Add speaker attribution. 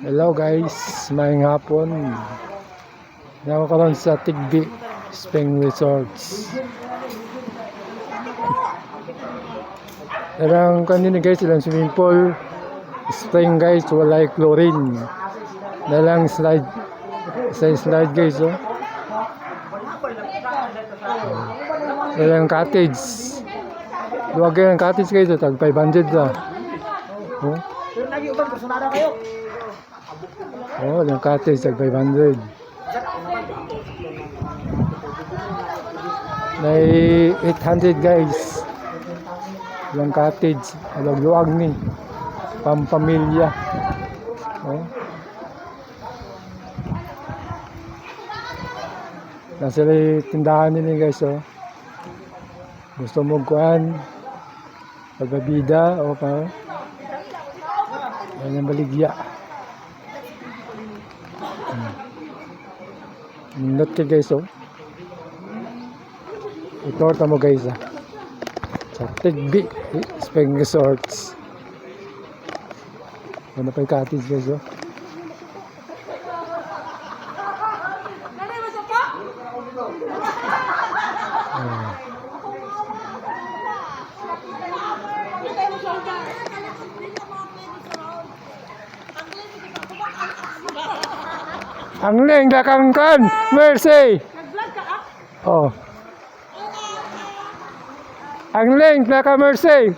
Speaker 1: Hello guys, maayong hapon. Nawa ko lang sa Tigbi Spring Resorts. Ilang kanina guys, ilang swimming pool. Spring guys, walay chlorine. Dalang slide. Slide guys, oh. Dalang cottage. Luwag yung cottage guys, oh. Tag 500 na. Oh. Oh, yung cottage tag 500. May 800 guys. Yung cottage, luwag ni pampamilya. Oh. Nasa tindahan nila guys, oh. Gusto mo kuan pagbabida o pa. Yan ang baligya. Nindot ka guys, oh. Ito mo guys, ah. Sa Tigbi Spring Resorts. Ano pa yung cottage guys, oh. Ang leng dakang kan, Mercy.
Speaker 2: Nag-vlog ka ah?
Speaker 1: Oh. Ang leng dakang Mercy.